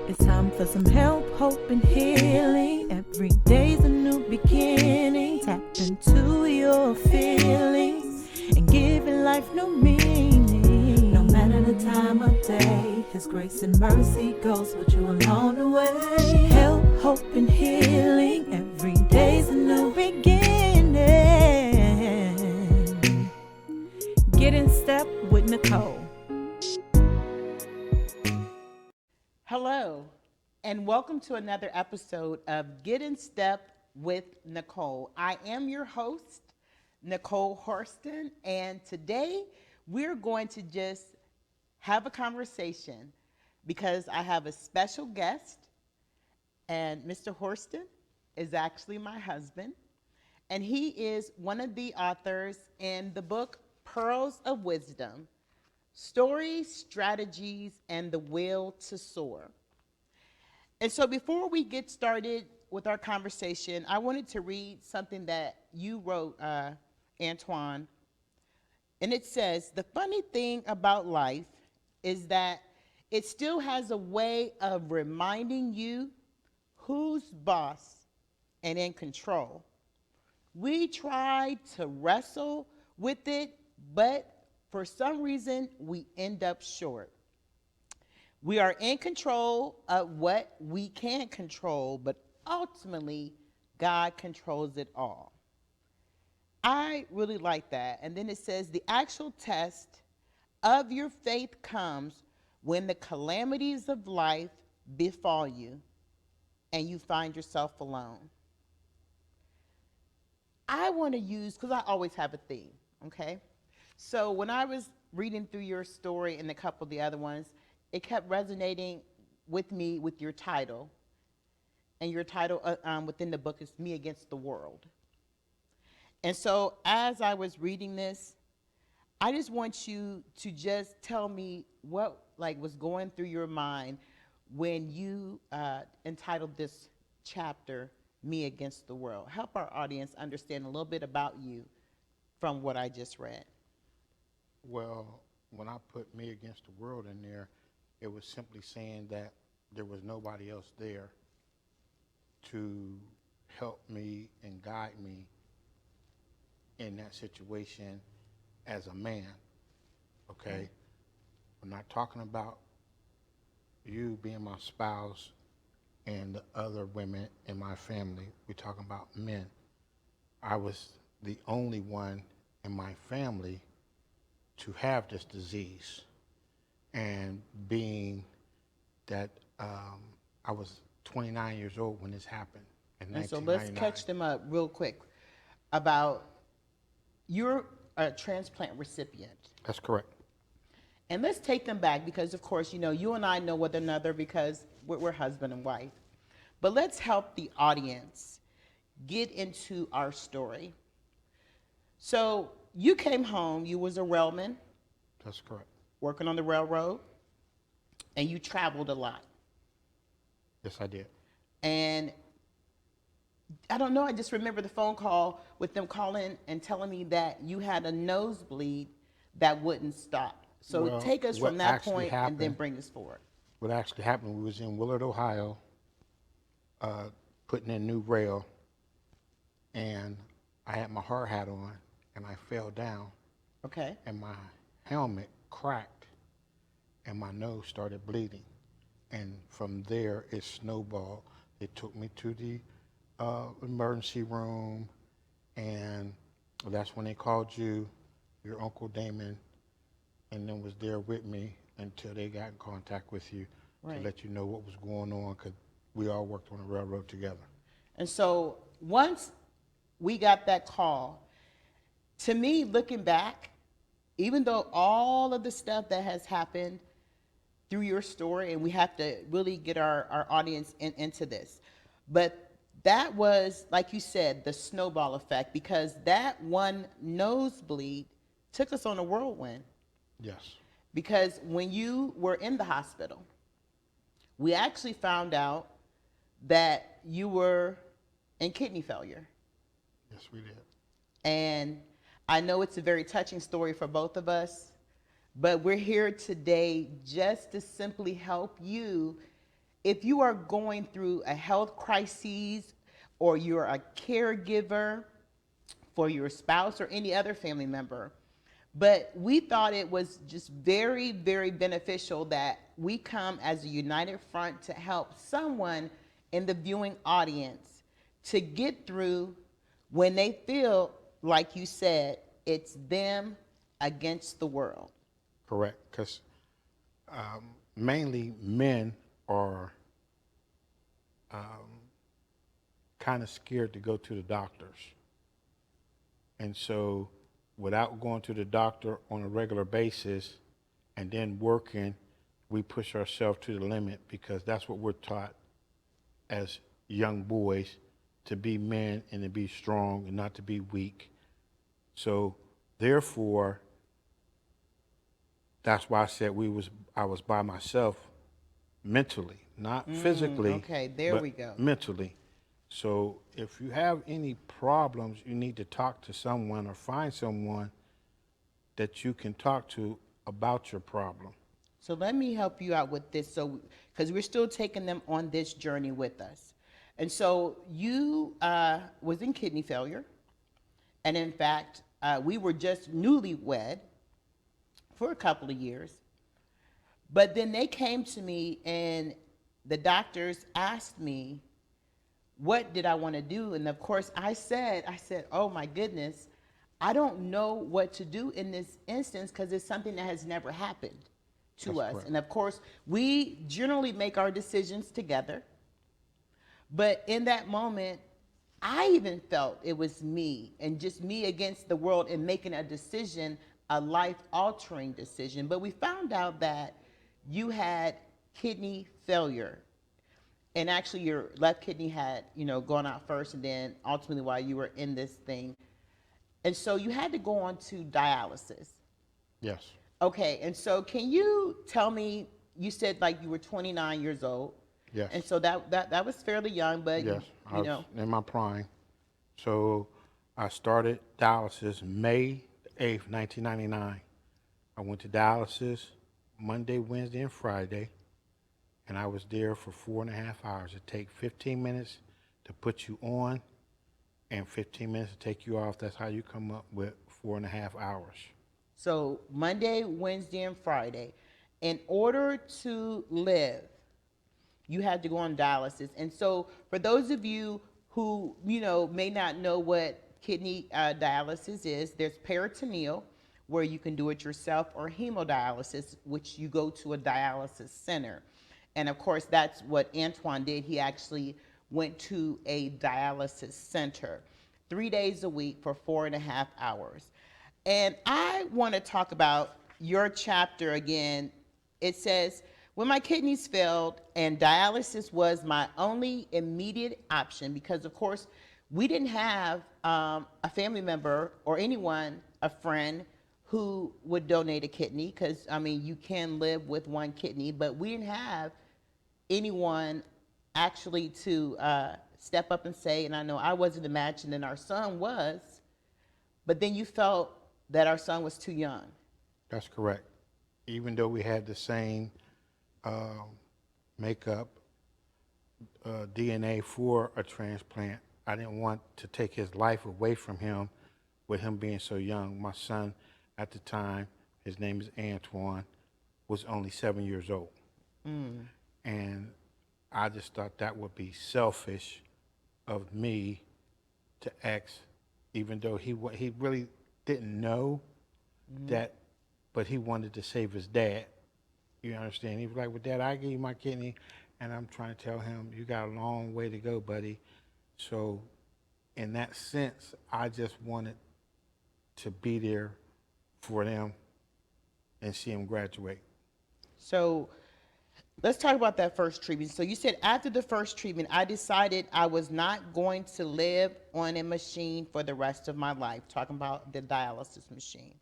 It's time for some help, hope, and healing. Every day's a new beginning. Tap into your feelings and giving life new meaning. No matter the time of day, His grace and mercy goes with you along the way. Help, hope, and healing. Every day's a new beginning. Get in step with Nicole. Hello, and welcome to another episode of Get in Step with Nicole. I am your host, Nicole Horston, and today we're going to just have a conversation because I have a special guest, and Mr. Horston is actually my husband, and he is one of the authors in the book Pearls of Wisdom: Stories, Strategies, and the Will to Soar. And so before we get started with our conversation, I wanted to read something that you wrote, Antwan. And it says, the funny thing about life is that it still has a way of reminding you who's boss and in control. We try to wrestle with it, but for some reason, we end up short. We are in control of what we can control, but ultimately, God controls it all. I really like that. And then it says, the actual test of your faith comes when the calamities of life befall you and you find yourself alone. I want to use, because I always have a theme, okay? So when I was reading through your story and a couple of the other ones, it kept resonating with me with your title. And your title within the book is Me Against the World. And so as I was reading this, I just want you to just tell me what was going through your mind when you entitled this chapter, Me Against the World. Help our audience understand a little bit about you from what I just read. Well, when I put Me Against the World in there, it was simply saying that there was nobody else there to help me and guide me in that situation as a man, okay? We're not talking about you being my spouse and the other women in my family. We're talking about men. I was the only one in my family to have this disease. And being that I was 29 years old when this happened in 1999. And so let's catch them up real quick about you're a transplant recipient. That's correct. And let's take them back because, of course, you and I know one another because we're husband and wife. But let's help the audience get into our story. So you came home, you was a railman. That's correct. Working on the railroad, and you traveled a lot. Yes, I did. And I don't know, I just remember the phone call with them calling and telling me that you had a nosebleed that wouldn't stop. So Well, take us what from that actually point and then happened- bring us forward. What actually happened, we was in Willard, Ohio, putting in new rail, and I had my hard hat on, and I fell down, Okay. and my helmet cracked, and my nose started bleeding. And from there, it snowballed. They took me to the emergency room, and that's when they called you, your Uncle Damon, and then was there with me until they got in contact with you to let you know what was going on, because we all worked on the railroad together. And so once we got that call, to me, looking back, even though all of the stuff that has happened through your story, and we have to really get our audience into this, but that was, like you said, the snowball effect, because that one nosebleed took us on a whirlwind. Yes. Because when you were in the hospital, we actually found out that you were in kidney failure. Yes, we did. And I know it's a very touching story for both of us, but we're here today just to simply help you if you are going through a health crisis or you're a caregiver for your spouse or any other family member. But we thought it was just very, very beneficial that we come as a united front to help someone in the viewing audience to get through when they feel, like you said, it's them against the world. Correct, because mainly men are kind of scared to go to the doctors. And so without going to the doctor on a regular basis and then working, we push ourselves to the limit because that's what we're taught as young boys, to be men and to be strong and not to be weak. So therefore, that's why I said I was by myself mentally, not physically. Okay, there but we go. mentally. So if you have any problems, you need to talk to someone or find someone that you can talk to about your problem. So let me help you out with this. So, because we're still taking them on this journey with us. And so you was in kidney failure. And in fact, we were just newlywed for a couple of years. But then they came to me and the doctors asked me, what did I want to do? And of course I said, oh my goodness, I don't know what to do in this instance because it's something that has never happened to That's us. correct. And of course, we generally make our decisions together. But in that moment, I even felt it was me and just me against the world and making a decision, a life-altering decision. But we found out that you had kidney failure. And actually your left kidney had, gone out first, and then ultimately while you were in this thing. And so you had to go on to dialysis. Yes. Okay, and so can you tell me, you said like you were 29 years old. Yes. And so that was fairly young, but Yes, I you was know. in my prime. So I started dialysis May 8th, 1999. I went to dialysis Monday, Wednesday, and Friday, and I was there for 4.5 hours. It takes 15 minutes to put you on and 15 minutes to take you off. That's how you come up with 4.5 hours. So Monday, Wednesday, and Friday. In order to live, you had to go on dialysis. And so for those of you who, may not know what kidney dialysis is, there's peritoneal, where you can do it yourself, or hemodialysis, which you go to a dialysis center. And of course, that's what Antwan did. He actually went to a dialysis center 3 days a week for 4.5 hours. And I want to talk about your chapter again. It says, when my kidneys failed and dialysis was my only immediate option, because of course we didn't have a family member or anyone, a friend, who would donate a kidney, because you can live with one kidney, but we didn't have anyone actually to step up and say, and I know I wasn't imagining our son was, but then you felt that our son was too young. That's correct. Even though we had the same makeup, DNA for a transplant, I didn't want to take his life away from him with him being so young. My son at the time, his name is Antwan, was only 7 years old. And I just thought that would be selfish of me to ask, even though he really didn't know that, but he wanted to save his dad. You understand? He was like, well, Dad, I give you my kidney. And I'm trying to tell him, you got a long way to go, buddy. So in that sense, I just wanted to be there for them and see him graduate. So let's talk about that first treatment. So you said after the first treatment, I decided I was not going to live on a machine for the rest of my life, talking about the dialysis machine.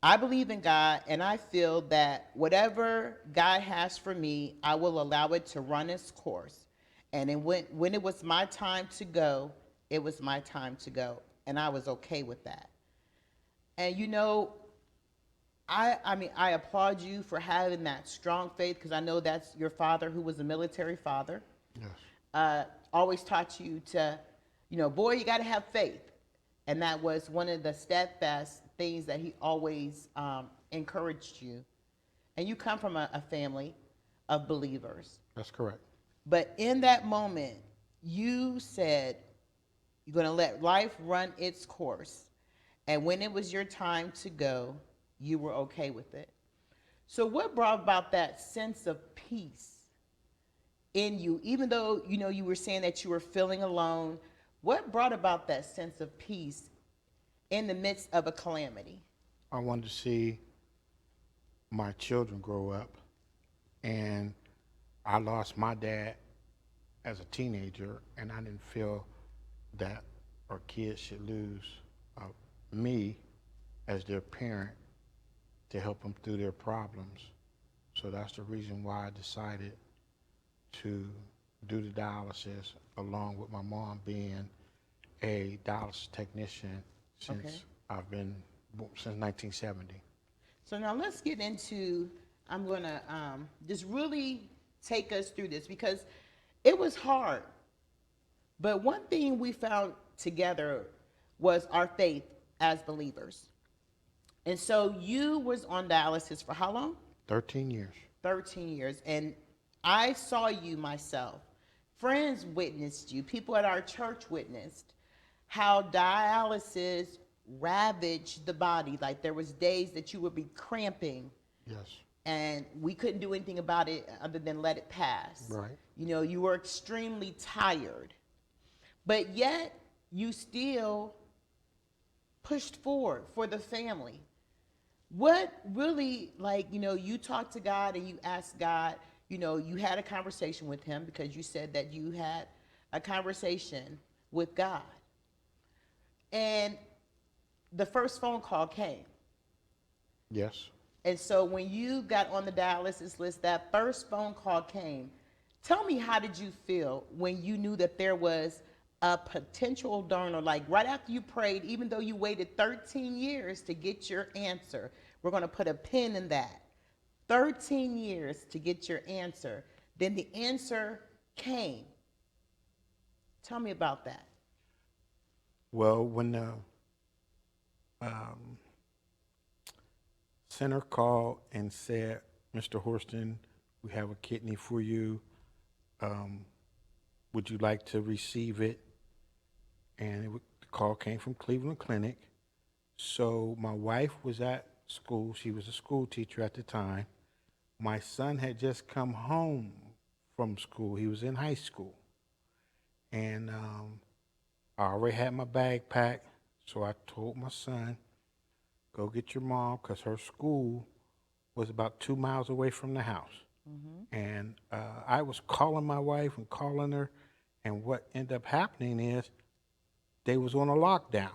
I believe in God, and I feel that whatever God has for me, I will allow it to run its course. And then when it was my time to go, it was my time to go. And I was okay with that. And I mean, I applaud you for having that strong faith, because I know that's your father, who was a military father. Yes. Always taught you to, boy, you got to have faith. And that was one of the steadfast things that he always encouraged you. And you come from a family of believers. That's correct. But in that moment, you said you're going to let life run its course. And when it was your time to go, you were okay with it. So what brought about that sense of peace in you, even though, you were saying that you were feeling alone? What brought about that sense of peace in the midst of a calamity? I wanted to see my children grow up, and I lost my dad as a teenager, and I didn't feel that our kids should lose me as their parent to help them through their problems. So that's the reason why I decided to do the dialysis, along with my mom being a dialysis technician since Okay. I've been since 1970. So now let's get into, I'm going to just really take us through this, because it was hard. But one thing we found together was our faith as believers. And so you was on dialysis for how long? 13 years. 13 years. And I saw you myself. Friends witnessed you. People at our church witnessed how dialysis ravaged the body. Like, there was days that you would be cramping, Yes. and we couldn't do anything about it other than let it pass. Right. You were extremely tired. But yet you still pushed forward for the family. What really, you talked to God and you asked God, you had a conversation with him, because you said that you had a conversation with God. And the first phone call came. Yes. And so when you got on the dialysis list, that first phone call came. Tell me, how did you feel when you knew that there was a potential donor? Like, right after you prayed, even though you waited 13 years to get your answer, we're going to put a pin in that. 13 years to get your answer. Then the answer came. Tell me about that. Well, when the center called and said, Mr. Horston, we have a kidney for you. Would you like to receive it? And the call came from Cleveland Clinic. So my wife was at school. She was a school teacher at the time. My son had just come home from school. He was in high school. And I already had my bag packed. So I told my son, go get your mom, because her school was about 2 miles away from the house. Mm-hmm. And I was calling my wife and calling her, and what ended up happening is they was on a lockdown.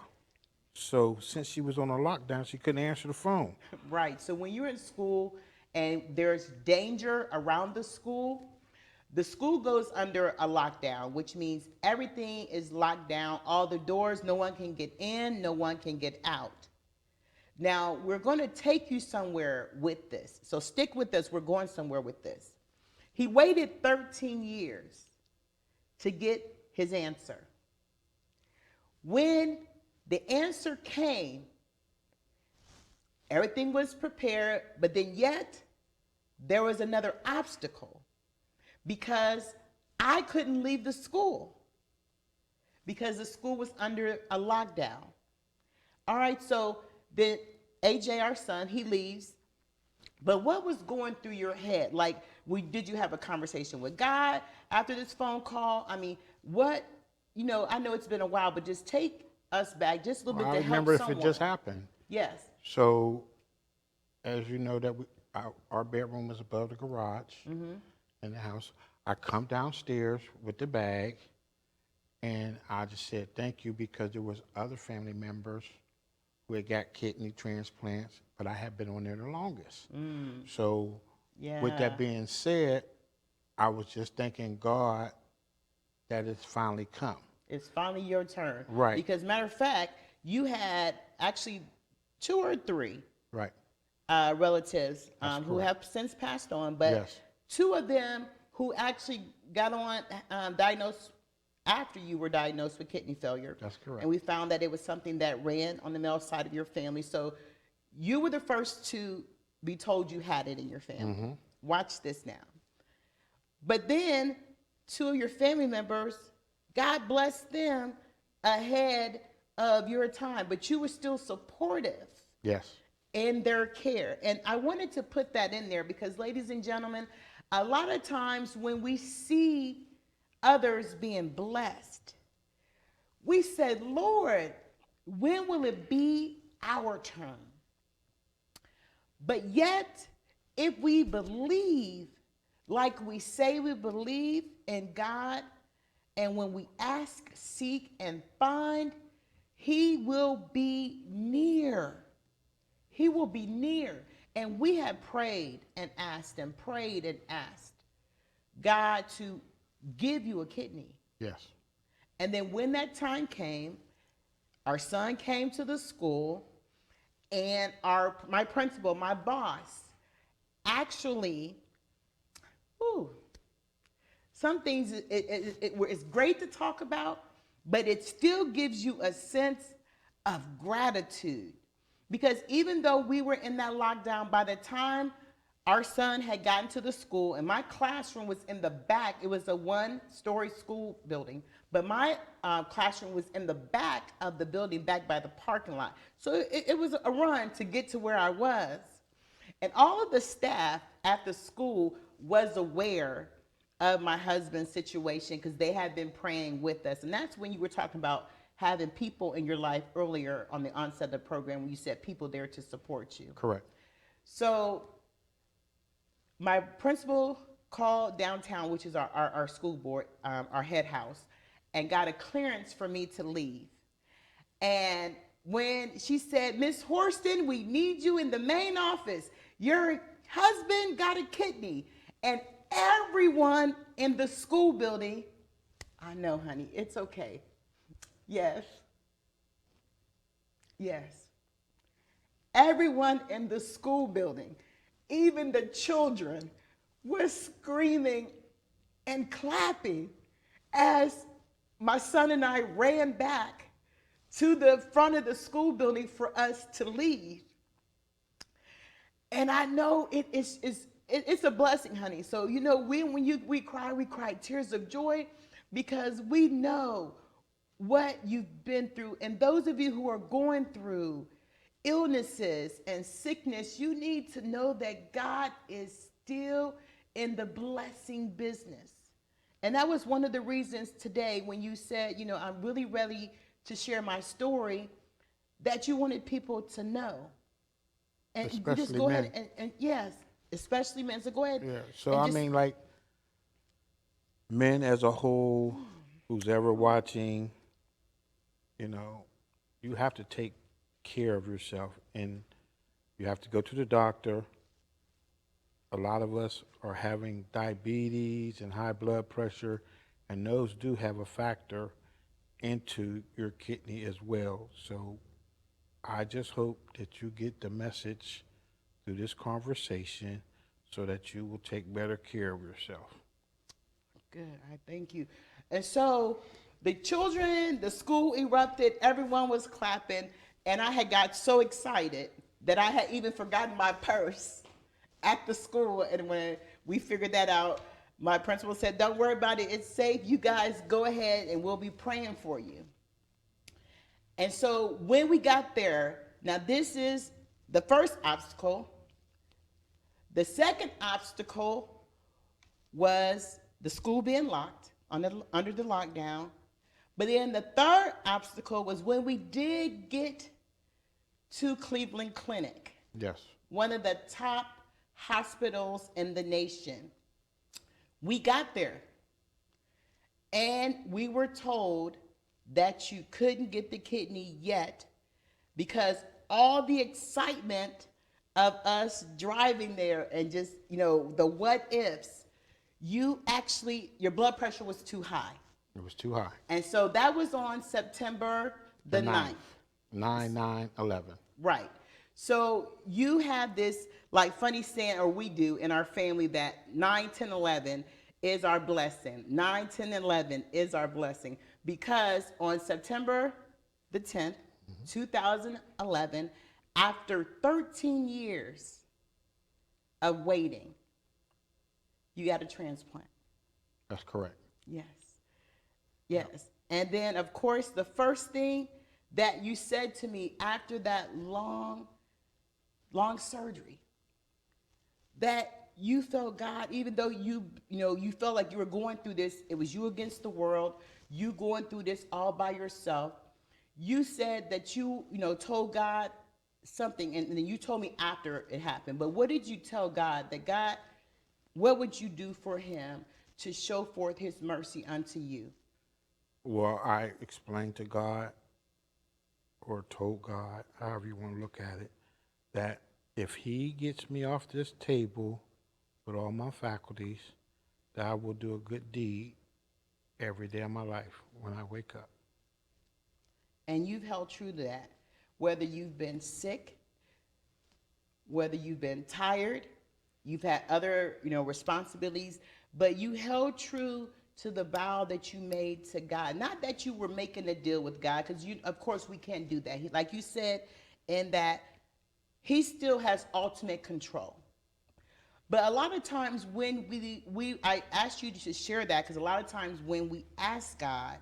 So since she was on a lockdown, she couldn't answer the phone. Right. So when you're in school and there's danger around the school goes under a lockdown, which means everything is locked down, all the doors, no one can get in, no one can get out. Now, we're going to take you somewhere with this. So stick with us. We're going somewhere with this. He waited 13 years to get his answer. When the answer came, everything was prepared, but then yet there was another obstacle, because I couldn't leave the school because the school was under a lockdown. All right, so then AJ, our son, he leaves. But what was going through your head? Like, did you have a conversation with God after this phone call? I mean, what, I know it's been a while, but just take us back just a little bit to help someone. I remember if it just happened. Yes. So, as you know, that our bedroom was above the garage in the house. I come downstairs with the bag, and I just said thank you, because there was other family members who had got kidney transplants, but I had been on there the longest. So, with that being said, I was just thanking God that it's finally come. It's finally your turn. Right. Because matter of fact, you had actually 2 or 3. Right. relatives That's who correct. have since passed on, but Yes. two of them who actually got on diagnosed after you were diagnosed with kidney failure. That's correct. And we found that it was something that ran on the male side of your family. So you were the first to be told you had it in your family. Mm-hmm. Watch this now. But then two of your family members, God bless them ahead of your time, but you were still supportive Yes. in their care. And I wanted to put that in there because, ladies and gentlemen, a lot of times when we see others being blessed, we said, Lord, when will it be our turn? But yet, if we believe like we say we believe in God, and when we ask, seek, and find, He will be near. He will be near. And we have prayed and asked and prayed and asked God to give you a kidney. Yes. And then when that time came, our son came to the school, and my principal, my boss, actually, some things it's great to talk about, but it still gives you a sense of gratitude. Because even though we were in that lockdown, by the time our son had gotten to the school, and my classroom was in the back, it was a one-story school building, but my classroom was in the back of the building, back by the parking lot. So it was a run to get to where I was. And all of the staff at the school was aware of my husband's situation because they had been praying with us. And that's when you were talking about having people in your life earlier on the onset of the program when you said people there to support you. Correct. So my principal called downtown, which is our school board, our head house, and got a clearance for me to leave. And when she said, Miss Horston, we need you in the main office. Your husband got a kidney. And everyone in the school building, I know, honey, it's okay. Yes. Yes. Everyone in the school building, even the children, was screaming and clapping as my son and I ran back to the front of the school building for us to leave. And I know it's a blessing, honey. So, you know, we cry tears of joy because we know what you've been through. And those of you who are going through illnesses and sickness, you need to know that God is still in the blessing business. And that was one of the reasons today when you said, you know, I'm really ready to share my story, that you wanted people to know. And Especially you just go men. ahead and yes, especially men. So go ahead. Yeah. So and I just- mean, like, men as a whole, who's ever watching, you know, you have to take care of yourself, and you have to go to the doctor. A lot of us are having diabetes and high blood pressure, and those do have a factor into your kidney as well. So I just hope that you get the message through this conversation so that you will take better care of yourself. Good, I thank you. And so the children, the school erupted, everyone was clapping, and I had got so excited that I had even forgotten my purse at the school. And when we figured that out, my principal said, don't worry about it, it's safe. You guys go ahead and we'll be praying for you. And so when we got there, now this is the first obstacle. The second obstacle was the school being locked under the lockdown. But then the third obstacle was when we did get to Cleveland Clinic, Yes. one of the top hospitals in the nation. We got there and we were told that you couldn't get the kidney yet because all the excitement of us driving there and just, you know, the what ifs, your blood pressure was too high. It was too high. And so that was on September the 9th. 9/9/11. Right. So you have this like funny saying, or we do in our family, that 9, 10, 11 is our blessing. 9, 10, 11 is our blessing. Because on September the 10th, 2011, after 13 years of waiting, you got a transplant. That's correct. Yes. Yes. And then, of course, the first thing that you said to me after that long surgery, that you felt God, even though you felt like you were going through this, it was you against the world, you going through this all by yourself. You said that told God something, and then you told me after it happened. But what did you tell God? That God, what would you do for him to show forth his mercy unto you? Well, I explained to God, or told God, however you want to look at it, that if he gets me off this table with all my faculties, that I will do a good deed every day of my life when I wake up. And you've held true to that, whether you've been sick, whether you've been tired, you've had other, responsibilities, but you held true to the vow that you made to God. Not that you were making a deal with God, because of course we can't do that. Like you said, in that he still has ultimate control. But a lot of times when I asked you to share that, because a lot of times when we ask God,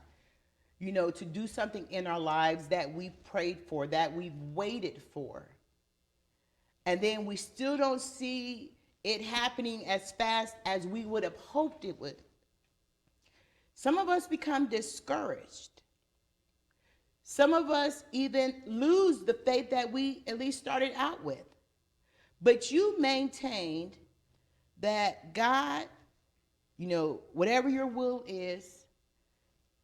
to do something in our lives that we've prayed for, that we've waited for, and then we still don't see it happening as fast as we would have hoped it would, some of us become discouraged. Some of us even lose the faith that we at least started out with. But you maintained that God, whatever your will is,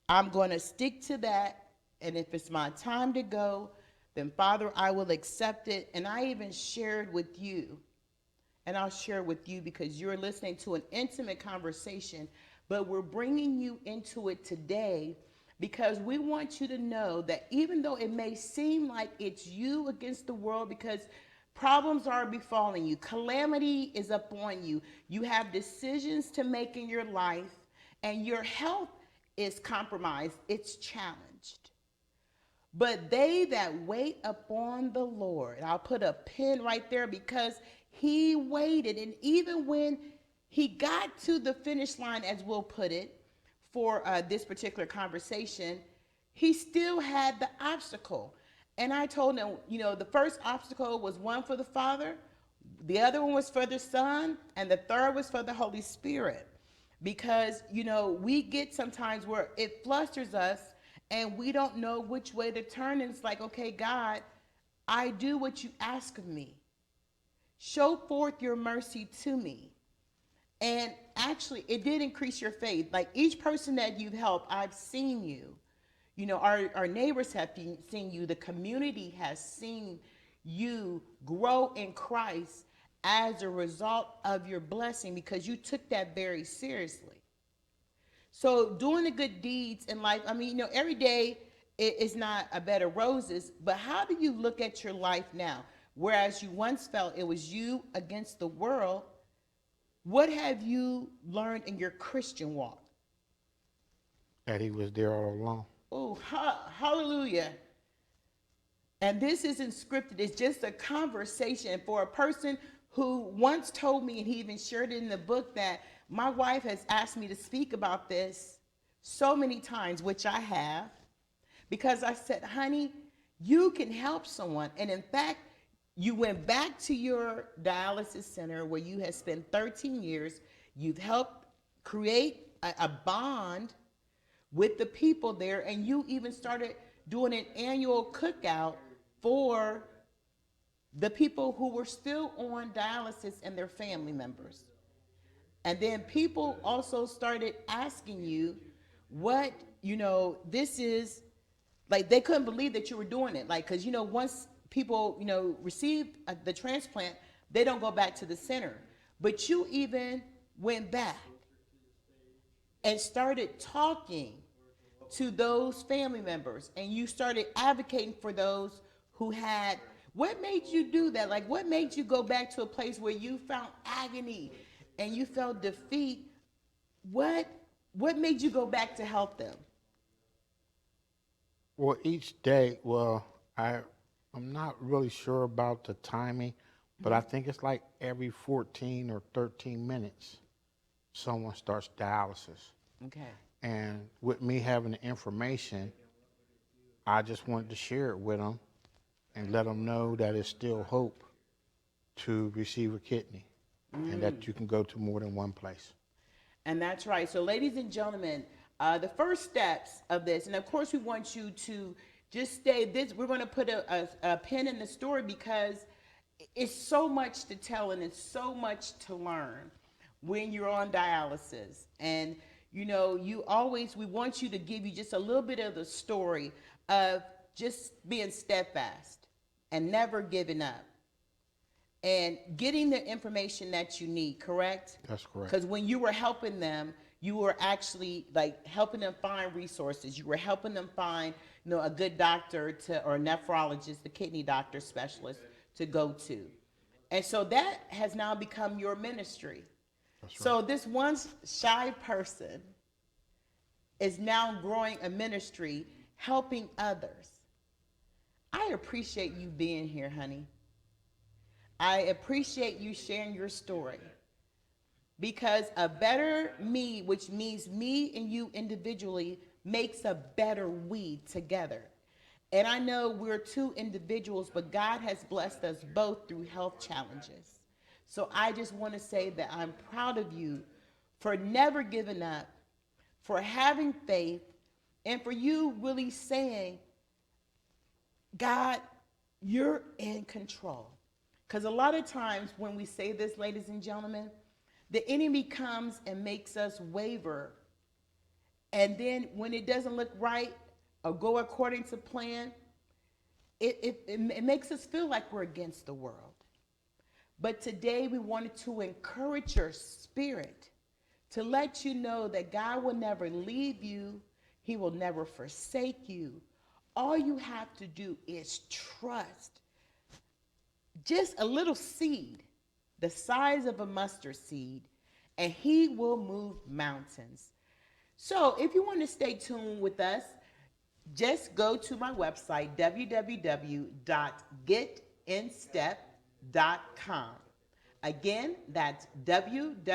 I'm going to stick to that. And if it's my time to go, then Father, I will accept it. And I even shared with you, and I'll share with you because you're listening to an intimate conversation, but we're bringing you into it today because we want you to know that even though it may seem like it's you against the world, because problems are befalling you, calamity is upon you, you have decisions to make in your life, and your health is compromised, it's challenged. But they that wait upon the Lord, I'll put a pin right there because he waited. And even when he got to the finish line, as we'll put it, for this particular conversation, he still had the obstacle. And I told him, the first obstacle was one for the Father, the other one was for the Son, and the third was for the Holy Spirit. Because, we get sometimes where it flusters us and we don't know which way to turn. And it's like, okay, God, I do what you ask of me. Show forth your mercy to me. And actually, it did increase your faith. Like each person that you've helped, I've seen you. Our neighbors have seen you. The community has seen you grow in Christ as a result of your blessing, because you took that very seriously. So doing the good deeds in life, every day is not a bed of roses, but how do you look at your life now? Whereas you once felt it was you against the world, what have you learned in your Christian walk? That he was there all along. Oh, hallelujah. And this isn't scripted. It's just a conversation for a person who once told me, and he even shared it in the book, that my wife has asked me to speak about this so many times, which I have, because I said, honey, you can help someone. And in fact, you went back to your dialysis center where you had spent 13 years. You've helped create a bond with the people there, and you even started doing an annual cookout for the people who were still on dialysis and their family members. And then people also started asking you what, this is, like they couldn't believe that you were doing it. Like, because, once people, receive the transplant, they don't go back to the center. But you even went back and started talking to those family members, and you started advocating for those who had What made you do that? Like, what made you go back to a place where you found agony and you felt defeat? What made you go back to help them? Well, each day, I'm not really sure about the timing, but I think it's like every 14 or 13 minutes, someone starts dialysis. Okay. And with me having the information, I just wanted to share it with them and let them know that it's still hope to receive a kidney and that you can go to more than one place. And that's right. So, ladies and gentlemen, the first steps of this, and of course, we want you to just stay. This we're going to put a pin in the story because it's so much to tell and it's so much to learn when you're on dialysis. And we want you to give you just a little bit of the story of just being steadfast and never giving up and getting the information that you need, correct? That's correct. Because when you were helping them, you were actually like helping them find resources. You were helping them find, a good doctor or a nephrologist, the kidney doctor specialist to go to. And so that has now become your ministry. That's right. So this once shy person is now growing a ministry, helping others. I appreciate you being here, honey. I appreciate you sharing your story because a better me, which means me and you individually, makes a better we together. And I know we're two individuals, but God has blessed us both through health challenges. So I just want to say that I'm proud of you for never giving up, for having faith, and for you really saying, God, you're in control. Because a lot of times when we say this, ladies and gentlemen, the enemy comes and makes us waver. And then when it doesn't look right or go according to plan, it makes us feel like we're against the world. But today we wanted to encourage your spirit to let you know that God will never leave you. He will never forsake you. All you have to do is trust. Just a little seed, the size of a mustard seed, and he will move mountains. So if you want to stay tuned with us, just go to my website, www.getinstep.com. Again, that's www.get,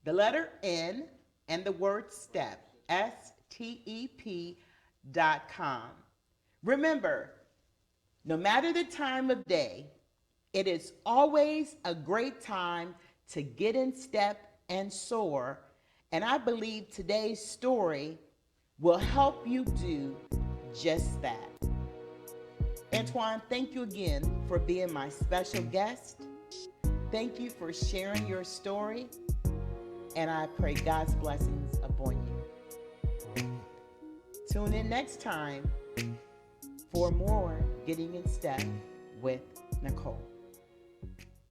the letter N, and the word step, STEP.com. Remember, no matter the time of day, it is always a great time to get in step and soar. And I believe today's story will help you do just that. Antwan, thank you again for being my special guest. Thank you for sharing your story. And I pray God's blessings upon you. Tune in next time for more Getting in Step with Nicole.